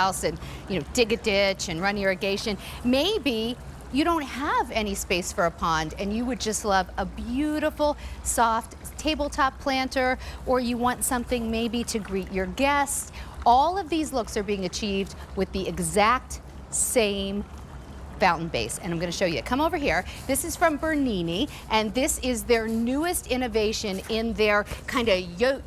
house and, dig a ditch and run irrigation. Maybe you don't have any space for a pond and you would just love a beautiful, soft tabletop planter, or you want something maybe to greet your guests. All of these looks are being achieved with the exact same fountain base, and I'm going to show you. Come over here. This is from Bernini, and this is their newest innovation in their kind of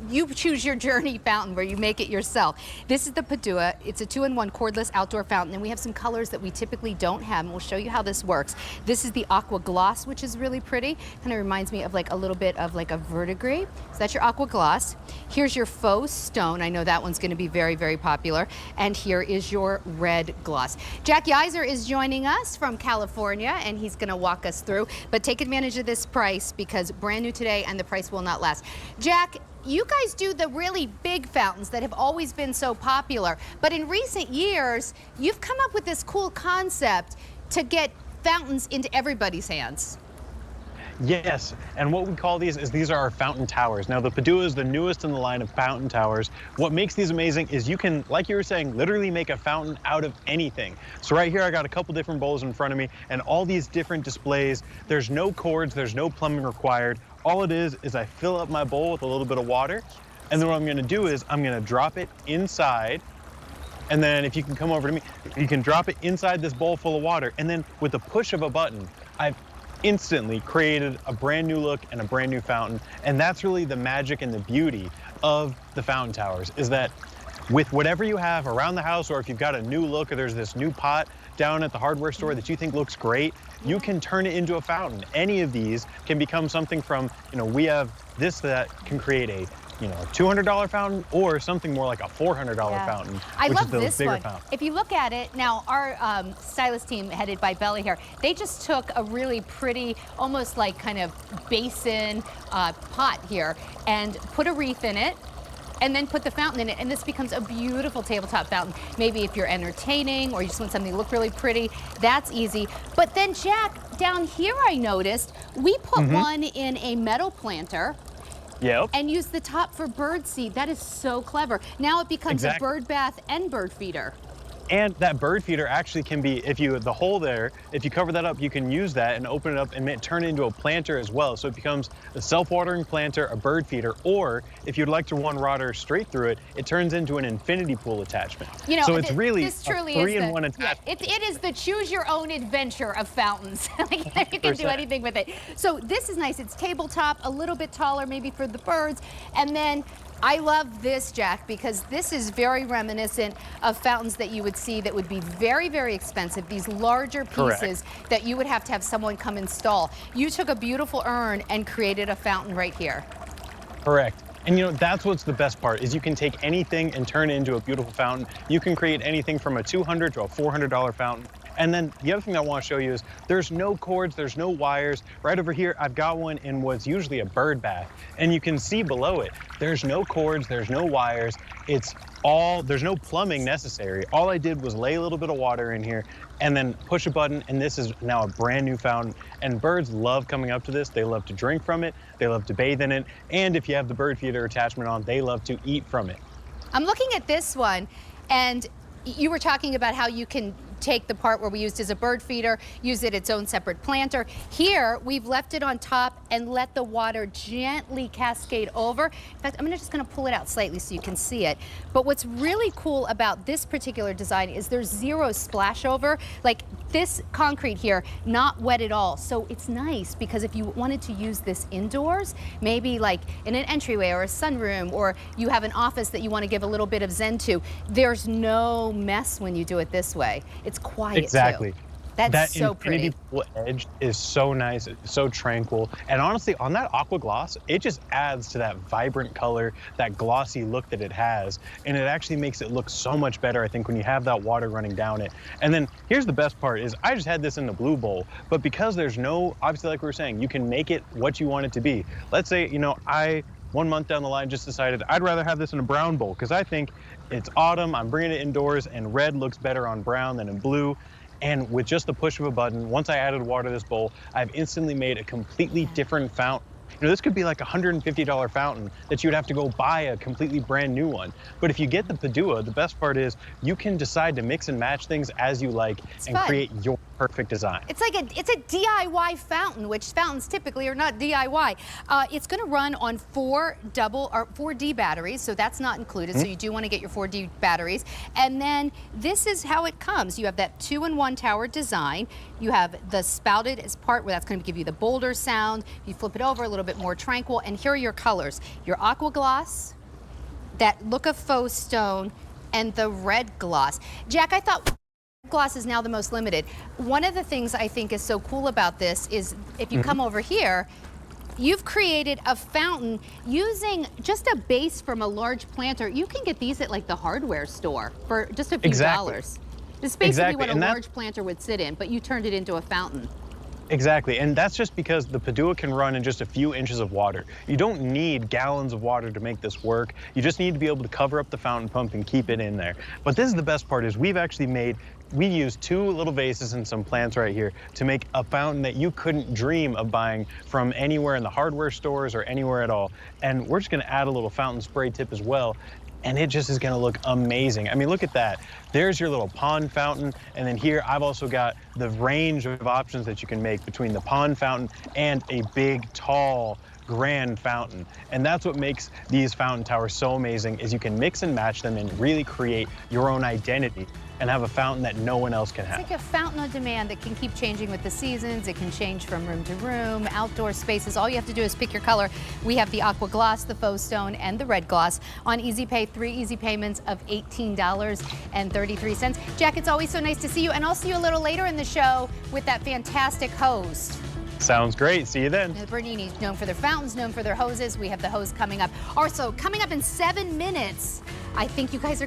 you choose your journey fountain where you make it yourself. This is the Padua. It's a 2-in-1 cordless outdoor fountain, and we have some colors that we typically don't have, and we'll show you how this works. This is the aqua gloss, which is really pretty. Kind of reminds me of like a little bit of like a verdigris. So that's your aqua gloss. Here's your faux stone. I know that one's going to be very, very popular. And here is your red gloss. Jack Yiser is joining us from California, and he's going to walk us through, but take advantage of this price because brand new today and the price will not last. Jack, you guys do the really big fountains that have always been so popular, but in recent years you've come up with this cool concept to get fountains into everybody's hands. Yes, and what we call these are our fountain towers. Now the Padua is the newest in the line of fountain towers. What makes these amazing is you can, like you were saying, literally make a fountain out of anything. So right here I got a couple different bowls in front of me and all these different displays. There's no cords, there's no plumbing required. All it is I fill up my bowl with a little bit of water, and then what I'm gonna do is I'm gonna drop it inside. And then if you can come over to me, you can drop it inside this bowl full of water, and then with the push of a button, I've instantly created a brand new look and a brand new fountain. And that's really the magic and the beauty of the fountain towers, is that with whatever you have around the house, or if you've got a new look or there's this new pot down at the hardware store that you think looks great, you can turn it into a fountain. Any of these can become something from, we have this that can create a $200 fountain, or something more like a $400 fountain. I love this one. If you look at it now, our stylist team headed by Bella here, they just took a really pretty, almost like kind of basin pot here and put a wreath in it, and then put the fountain in it, and this becomes a beautiful tabletop fountain. Maybe if you're entertaining or you just want something to look really pretty, that's easy. But then Jack, down here I noticed, we put one in a metal planter. Yep. And use the top for bird seed. That is so clever. Now it becomes a bird bath and bird feeder. And that bird feeder actually can be, the hole there, if you cover that up, you can use that and open it up and turn it into a planter as well. So it becomes a self-watering planter, a bird feeder, or if you'd like to run water straight through it, it turns into an infinity pool attachment. So it's really a 3-in-1 attachment. It is the choose your own adventure of fountains. You can do anything with it. So this is nice. It's tabletop, a little bit taller maybe for the birds, and then I love this, Jack, because this is very reminiscent of fountains that you would see that would be very, very expensive, these larger pieces that you would have to have someone come install. You took a beautiful urn and created a fountain right here. Correct. And that's what's the best part, is you can take anything and turn it into a beautiful fountain. You can create anything from a $200 to a $400 fountain. And then the other thing I want to show you is there's no cords, there's no wires. Right over here, I've got one in what's usually a bird bath. And you can see below it, there's no cords, there's no wires. There's no plumbing necessary. All I did was lay a little bit of water in here and then push a button, and this is now a brand new fountain. And birds love coming up to this. They love to drink from it. They love to bathe in it. And if you have the bird feeder attachment on, they love to eat from it. I'm looking at this one, and you were talking about how you can take the part where we used as a bird feeder, use it its own separate planter. Here, we've left it on top and let the water gently cascade over. In fact, I'm just gonna pull it out slightly so you can see it. But what's really cool about this particular design is there's zero splash over. Like this concrete here, not wet at all. So it's nice because if you wanted to use this indoors, maybe like in an entryway or a sunroom, or you have an office that you want to give a little bit of zen to, there's no mess when you do it this way. It's quiet Exactly. too. That's so pretty. That infinity pool edge is so nice, it's so tranquil. And honestly, on that aqua gloss, it just adds to that vibrant color, that glossy look that it has. And it actually makes it look so much better, I think, when you have that water running down it. And then here's the best part is I just had this in the blue bowl, but because there's no, obviously like we were saying, you can make it what you want it to be. Let's say, 1 month down the line just decided I'd rather have this in a brown bowl because I think it's autumn, I'm bringing it indoors, and red looks better on brown than in blue. And with just the push of a button, once I added water to this bowl, I've instantly made a completely different fountain This could be like a $150 fountain that you'd have to go buy a completely brand new one. But if you get the Padua, the best part is you can decide to mix and match things as you like and fun. create your perfect design. It's like it's a DIY fountain, which fountains typically are not DIY. It's going to run on 4D batteries, so that's not included. So you do want to get your 4D batteries. And then this is how it comes. You have that 2-in-1 tower design. You have the spouted as part where that's going to give you the bolder sound. You flip it over, a little bit more tranquil. And here are your colors: your aqua gloss, that look of faux stone, and the red gloss. Jack, I thought gloss is now the most limited. One of the things I think is so cool about this is if you come over here, you've created a fountain using just a base from a large planter. You can get these at like the hardware store for just a few dollars. This is basically what a large planter would sit in, but you turned it into a fountain. Exactly, and that's just because the Padua can run in just a few inches of water. You don't need gallons of water to make this work. You just need to be able to cover up the fountain pump and keep it in there. But this is the best part, is we used 2 little vases and some plants right here to make a fountain that you couldn't dream of buying from anywhere in the hardware stores or anywhere at all. And we're just gonna add a little fountain spray tip as well, and it just is gonna look amazing. I mean, look at that. There's your little pond fountain, and then here I've also got the range of options that you can make between the pond fountain and a big, tall, grand fountain. And that's what makes these fountain towers so amazing, is you can mix and match them and really create your own identity and have a fountain that no one else can have. It's like a fountain on demand that can keep changing with the seasons. It can change from room to room, outdoor spaces. All you have to do is pick your color. We have the aqua gloss, the faux stone, and the red gloss on Easy Pay, 3 easy payments of $18.33. Jack, it's always so nice to see you, and I'll see you a little later in the show with that fantastic hose. Sounds great. See you then. Bernini, known for their fountains, known for their hoses. We have the hose coming up. Also, coming up in 7 minutes, I think you guys are